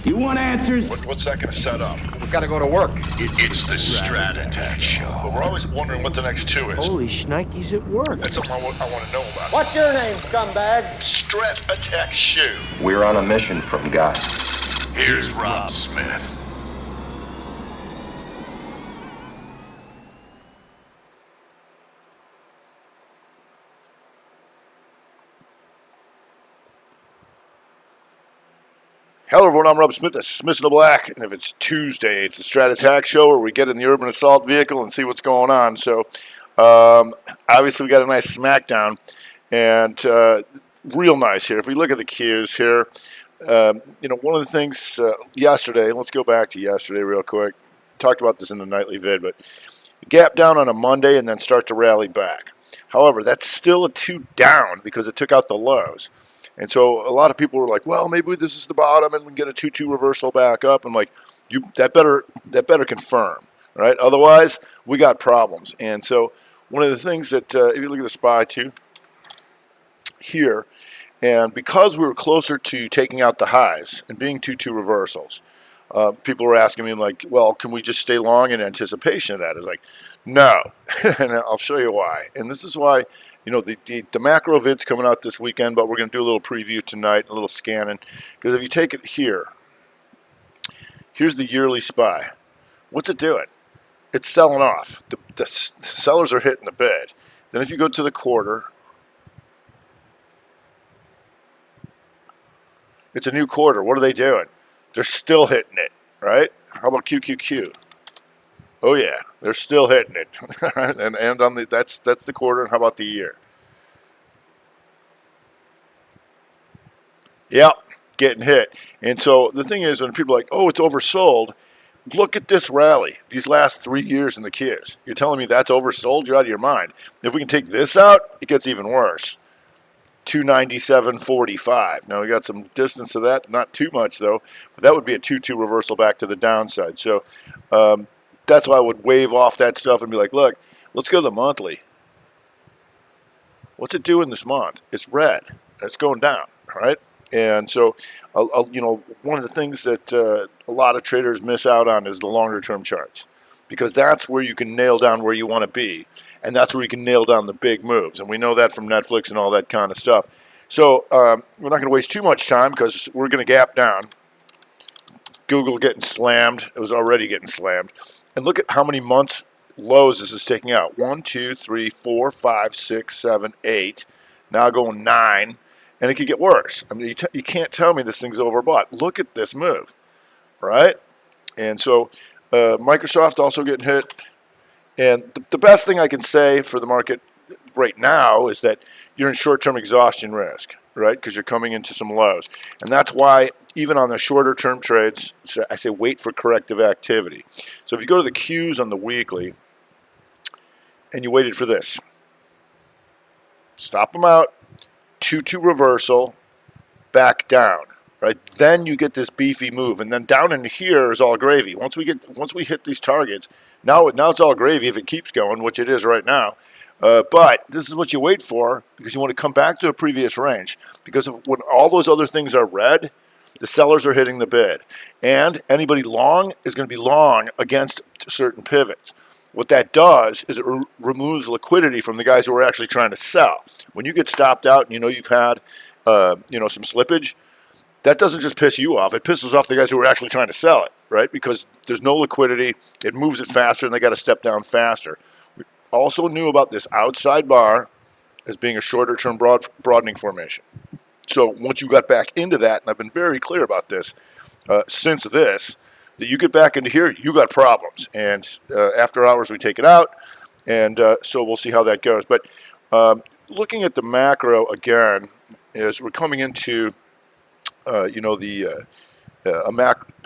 You want answers? What's that going to set up? We've got to go to work. It's the Strat Attack Show. But we're always wondering what the next two is. Holy shnikes at work. That's something I want to know about. What's your name, scumbag? Strat Attack Show. We're on a mission from God. Here's Rob Smith. Hello everyone, I'm Rob Smith, that's Smith in the Black, and if it's Tuesday, it's the Strat Attack Show where we get in the urban assault vehicle and see what's going on. So, obviously we got a nice smackdown, and real nice here. If we look at the cues here, one of the things yesterday, let's go back to yesterday real quick, talked about this in the nightly vid, but gap down on a Monday and then start to rally back. However, that's still a 2 down because it took out the lows. And so a lot of people were like, well, maybe this is the bottom and we can get a 2-2 reversal back up. I'm like, that better confirm, right? Otherwise, we got problems. And so one of the things that, if you look at the SPY too, here, and because we were closer to taking out the highs and being 2-2 reversals, people were asking me like, well, can we just stay long in anticipation of that? It's like, no, and I'll show you why. And this is why, the macro vid's coming out this weekend, but we're going to do a little preview tonight, a little scanning. Because if you take it here, here's the yearly SPY. What's it doing? It's selling off. The sellers are hitting the bid. Then if you go to the quarter, it's a new quarter. What are they doing? They're still hitting it, right? How about QQQ? Oh yeah, they're still hitting it, and on that's the quarter. And how about the year? Yep, getting hit. And so the thing is, when people are like, "Oh, it's oversold," look at this rally. These last 3 years in the Qs. You're telling me that's oversold? You're out of your mind. If we can take this out, it gets even worse. 297.45. Now we got some distance to that, not too much though. But that would be a 2-2 reversal back to the downside. So. That's why I would wave off that stuff and be like, look, let's go to the monthly. What's it doing this month? It's red. It's going down, right? And so, one of the things that a lot of traders miss out on is the longer-term charts, because that's where you can nail down where you want to be, and that's where you can nail down the big moves. And we know that from Netflix and all that kind of stuff. So we're not going to waste too much time because we're going to gap down. Google getting slammed. It was already getting slammed. And look at how many months lows this is taking out. 1, 2, 3, 4, 5, 6, 7, 8. Now going 9. And it could get worse. I mean, you can't tell me this thing's overbought. Look at this move, right? And so Microsoft also getting hit. And the best thing I can say for the market right now is that you're in short-term exhaustion risk, right? Because you're coming into some lows. And that's why even on the shorter term trades, I say wait for corrective activity. So if you go to the Qs on the weekly and you waited for this, stop them out, 2-2 reversal, back down, right? Then you get this beefy move, and then down in here is all gravy. Once we hit these targets, now it's all gravy if it keeps going, which it is right now. But this is what you wait for because you want to come back to a previous range. Because when all those other things are red, the sellers are hitting the bid. And anybody long is going to be long against certain pivots. What that does is it removes liquidity from the guys who are actually trying to sell. When you get stopped out and you've had some slippage, that doesn't just piss you off. It pisses off the guys who are actually trying to sell it, right? Because there's no liquidity. It moves it faster and they got to step down faster. We also knew about this outside bar as being a shorter term broadening formation. So once you got back into that, and I've been very clear about this since this, that you get back into here, you got problems. And after hours, we take it out, and so we'll see how that goes. But looking at the macro again, as we're coming into, the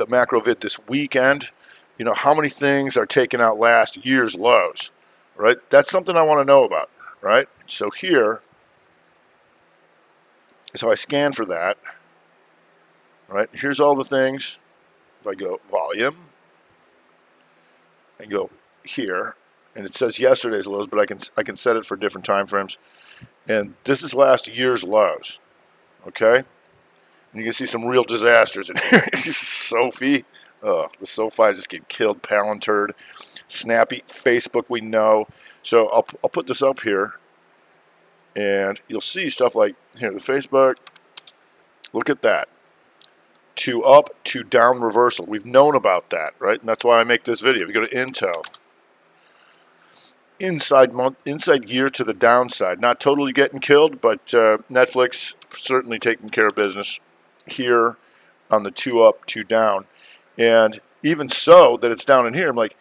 macro vid this weekend, how many things are taking out last year's lows, right? That's something I want to know about, right? So here. So I scan for that, right? Here's all the things. If I go volume and go here, and it says yesterday's lows, but I can set it for different time frames. And this is last year's lows, okay? And you can see some real disasters in here. Sophie. The SoFi just get killed, Palantir, Snappy, Facebook we know. So I'll put this up here, and you'll see stuff like here, the Facebook. Look at that. 2 up, 2 down reversal. We've known about that, right? And that's why I make this video. If you go to Intel, inside year to the downside. Not totally getting killed, but Netflix certainly taking care of business here on the 2 up, 2 down. And even so that it's down in here, I'm like,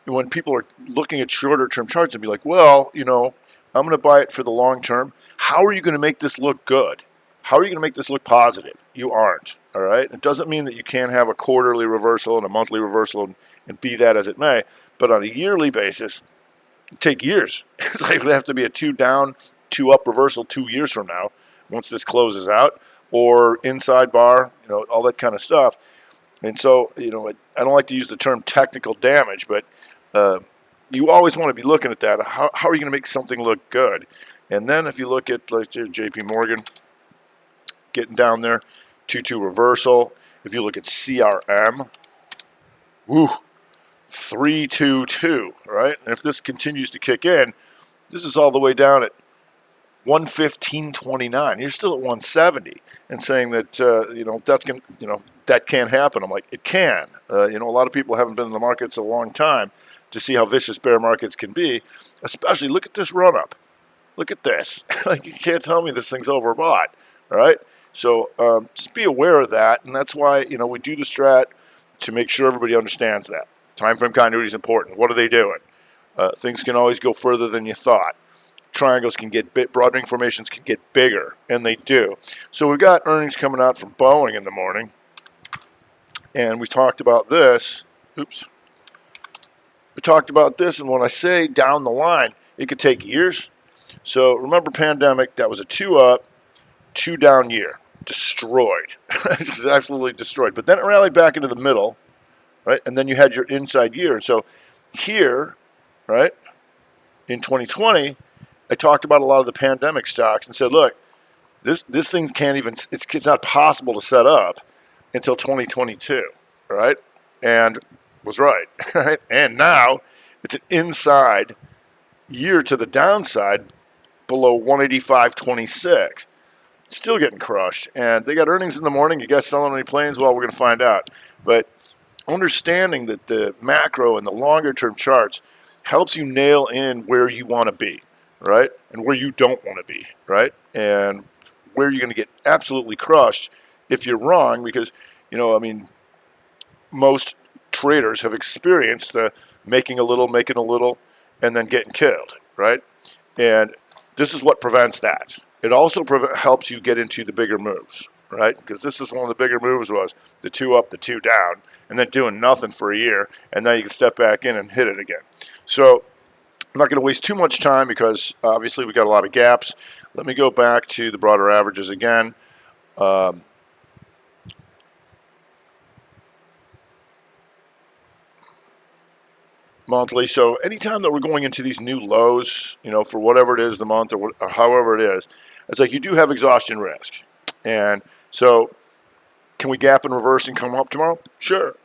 when people are looking at shorter term charts and be like, well, I'm going to buy it for the long term. How are you going to make this look good? How are you going to make this look positive? You aren't, all right? It doesn't mean that you can't have a quarterly reversal and a monthly reversal and be that as it may, but on a yearly basis, it take years. It's like it would have to be a 2 down, 2 up reversal 2 years from now once this closes out, or inside bar, all that kind of stuff. And so, I don't like to use the term technical damage, but you always want to be looking at that. How are you going to make something look good? And then if you look at like JP Morgan, getting down there, 2-2 reversal. If you look at CRM, 3-2-2, right? And if this continues to kick in, this is all the way down at 115.29. You're still at 170, and saying that that can't happen. I'm like, it can. A lot of people haven't been in the markets a long time to see how vicious bear markets can be. Especially, look at this run up. Look at this. Like, you can't tell me this thing's overbought. All right. So just be aware of that, and that's why we do the strat to make sure everybody understands that. Time frame continuity is important. What are they doing? Things can always go further than you thought. Triangles can get broadening formations can get bigger, and they do. So we've got earnings coming out from Boeing in the morning, and we talked about this. Oops. We talked about this, and when I say down the line, it could take years. So remember pandemic, that was a 2 up, 2 down year. Destroyed. It's absolutely destroyed. But then it rallied back into the middle, right? And then you had your inside year. And so here, right, in 2020, I talked about a lot of the pandemic stocks and said, look, this thing can't even, it's not possible to set up until 2022, right? And was right, right? And now it's an inside year to the downside below 185.26. Still getting crushed. And they got earnings in the morning. You guys selling any planes? Well, we're going to find out. But understanding that the macro and the longer term charts helps you nail in where you want to be, right? And where you don't want to be, right? And where you're going to get absolutely crushed if you're wrong, because, most traders have experienced the making a little, and then getting killed, right? And this is what prevents that. It also helps you get into the bigger moves, right? Because this is one of the bigger moves was the 2 up, the 2 down, and then doing nothing for a year, and then you can step back in and hit it again. So I'm not going to waste too much time because obviously we got a lot of gaps. Let me go back to the broader averages again. Monthly. So anytime that we're going into these new lows, for whatever it is, the month or however it is, it's like you do have exhaustion risk. And so can we gap and reverse and come up tomorrow? Sure.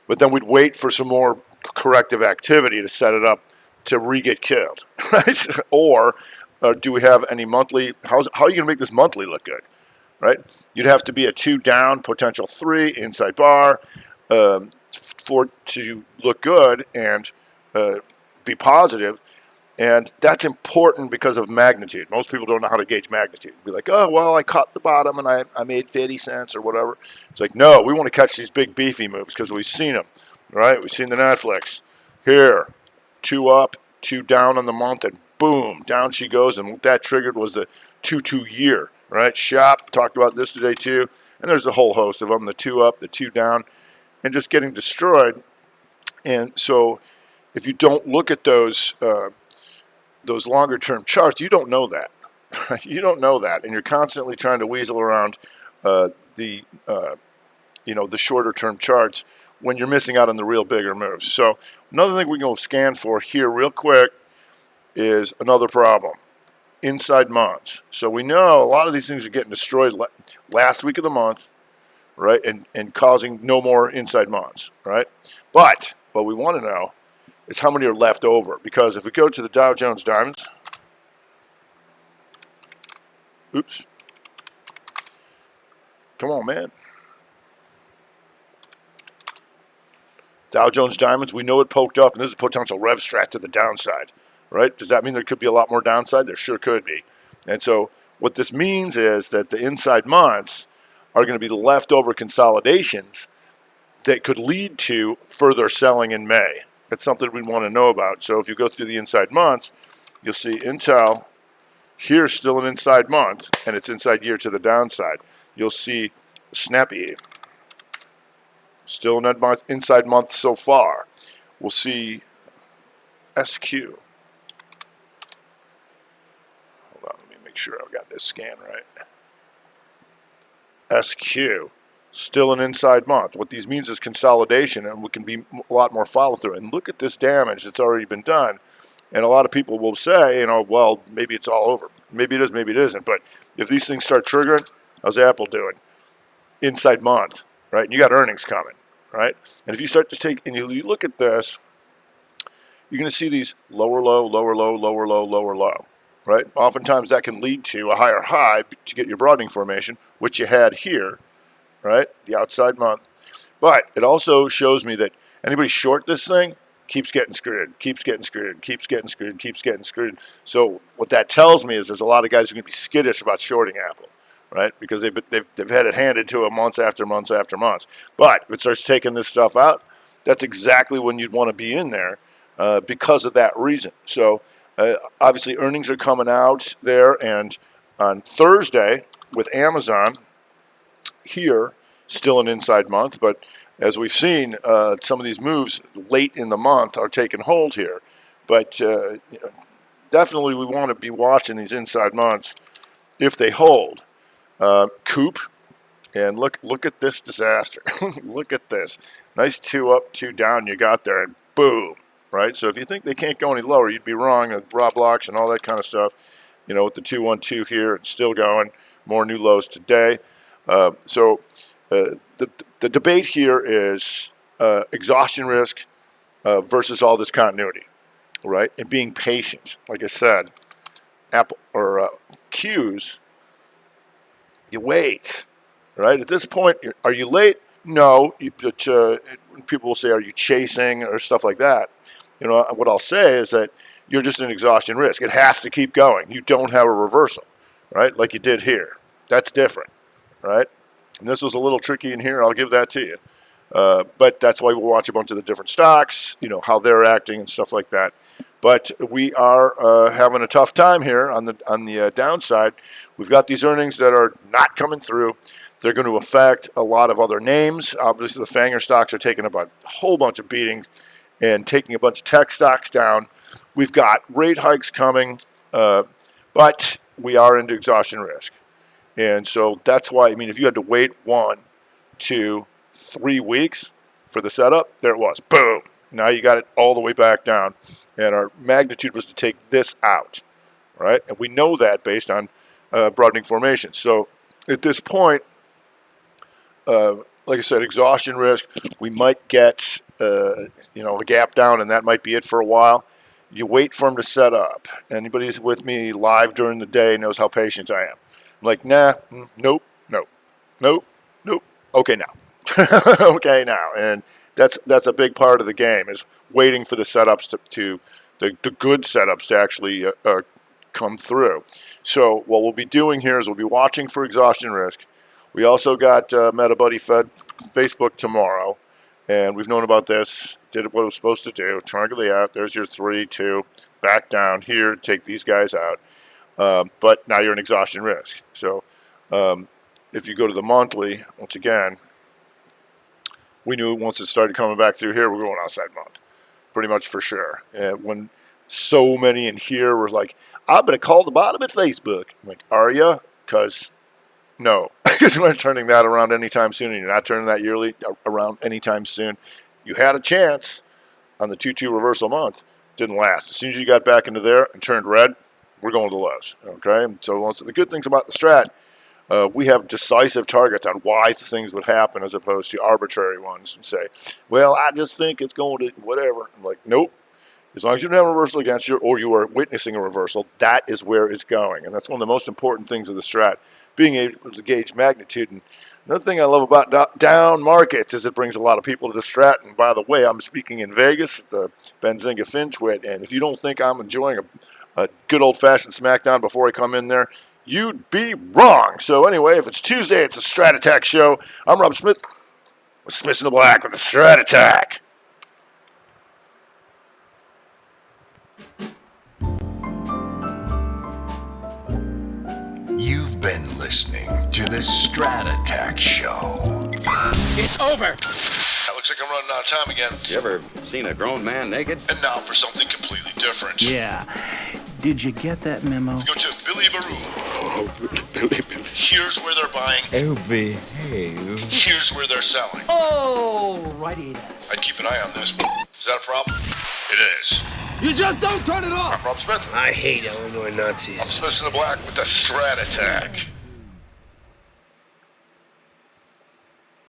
But then we'd wait for some more corrective activity to set it up to re-get killed, right? Or do we have any monthly? How are you going to make this monthly look good, right? You'd have to be a 2 down, potential 3 inside bar for to look good and be positive, and that's important because of magnitude. Most people don't know how to gauge magnitude. Be like, oh, well, I caught the bottom and I made 50 cents or whatever. It's like, no, we want to catch these big beefy moves because we've seen them, right? We've seen the Netflix. Here, 2 up, 2 down on the month, and boom, down she goes, and what that triggered was the 2-2 year, right? Shop, talked about this today too, and there's a whole host of them, the 2 up, the 2 down, and just getting destroyed. And so if you don't look at those longer-term charts, you don't know that. You don't know that, and you're constantly trying to weasel around the shorter-term charts when you're missing out on the real bigger moves. So another thing we're going to scan for here real quick is another problem, inside months. So we know a lot of these things are getting destroyed last week of the month, right? And causing no more inside months, right? But what we want to know is how many are left over. Because if we go to the Dow Jones Diamonds, oops, come on, man. Dow Jones Diamonds, we know it poked up, and this is potential rev strat to the downside, right? Does that mean there could be a lot more downside? There sure could be. And so what this means is that the inside months are going to be the leftover consolidations that could lead to further selling in May. That's something we want to know about. So if you go through the inside months, you'll see Intel here still an inside month, and it's inside year to the downside. You'll see Snappy still an inside month so far. We'll see SQ. Hold on, let me make sure I've got this scan right. SQ, still an inside month. What these means is consolidation, and we can be a lot more follow through. And look at this damage that's already been done. And a lot of people will say, well, maybe it's all over. Maybe it is, maybe it isn't. But if these things start triggering, how's Apple doing? Inside month, right? And you got earnings coming, right? And if you start to take, and you look at this, you're going to see these lower low, lower low, lower low, lower low, right? Oftentimes that can lead to a higher high to get your broadening formation, which you had here, right? The outside month. But it also shows me that anybody short this thing keeps getting screwed, keeps getting screwed, keeps getting screwed, keeps getting screwed. So what that tells me is there's a lot of guys who are going to be skittish about shorting Apple, right? Because they've had it handed to them months after months after months. But if it starts taking this stuff out, that's exactly when you'd want to be in there because of that reason. So obviously earnings are coming out there, and on Thursday with Amazon here, still an inside month, but as we've seen, some of these moves late in the month are taking hold here. But definitely we want to be watching these inside months if they hold. Coop, and look at this disaster. Look at this. Nice 2 up, 2 down you got there, and boom, right? So if you think they can't go any lower, you'd be wrong. Raw blocks and all that kind of stuff. With the 2-1-2 here, it's still going. More new lows today. The debate here is exhaustion risk versus all this continuity, right? And being patient. Like I said, Apple or Qs, you wait, right? At this point, are you late? No. People will say, are you chasing or stuff like that? What I'll say is that you're just in exhaustion risk. It has to keep going. You don't have a reversal, right? Like you did here. That's different, right? And this was a little tricky in here. I'll give that to you. But that's why we'll watch a bunch of the different stocks, how they're acting and stuff like that. But we are having a tough time here on the downside. We've got these earnings that are not coming through. They're going to affect a lot of other names. Obviously, the Fanger stocks are taking a whole bunch of beatings and taking a bunch of tech stocks down. We've got rate hikes coming, but we are into exhaustion risk. And so that's why, if you had to wait 1, 2, 3 weeks for the setup, there it was. Boom. Now you got it all the way back down. And our magnitude was to take this out, right? And we know that based on broadening formation. So at this point, like I said, exhaustion risk, we might get, a gap down, and that might be it for a while. You wait for them to set up. Anybody who's with me live during the day knows how patient I am. I'm like, nah, nope. Okay, now. Okay, now. And that's a big part of the game, is waiting for the setups the good setups to actually come through. So what we'll be doing here is we'll be watching for exhaustion risk. We also got MetaBuddy Fed Facebook tomorrow, and we've known about this. Did what it was supposed to do. Triangle out. There's your 3, 2. Back down here. Take these guys out. But now you're in exhaustion risk. So if you go to the monthly, once again, we knew once it started coming back through here, we're going outside month. Pretty much for sure. When so many in here were like, I'm going to call the bottom at Facebook. I'm like, are you? Because no. Because we're not turning that around anytime soon, and you're not turning that yearly around anytime soon. You had a chance on the 2-2 reversal month. Didn't last. As soon as you got back into there and turned red, we're going to the lows. Okay? So the good things about the Strat, we have decisive targets on why things would happen as opposed to arbitrary ones and say, well, I just think it's going to whatever. I'm like, nope. As long as you don't have a reversal against you or you are witnessing a reversal, that is where it's going. And that's one of the most important things of the strat, being able to gauge magnitude. And another thing I love about down markets is it brings a lot of people to the strat. And by the way, I'm speaking in Vegas at the Benzinga FinTwit. And if you don't think I'm enjoying a good old-fashioned smackdown before I come in there, you'd be wrong. So anyway, if it's Tuesday, it's a Strat Attack show. I'm Rob Smith with Smith in the Black with the Strat Attack. You've been listening to the Strat Attack Show. It's over. That looks like I'm running out of time again. You ever seen a grown man naked? And now for something completely different. Yeah. Did you get that memo? Let's go to Billy Baroo. Here's where they're buying. Oh, behave. Here's where they're selling. Oh, righty. I'd keep an eye on this. Is that a problem? It is. You just don't turn it off. I'm Rob Smith. I hate Illinois Nazis. I'm Smith in the Black with the Strat Attack.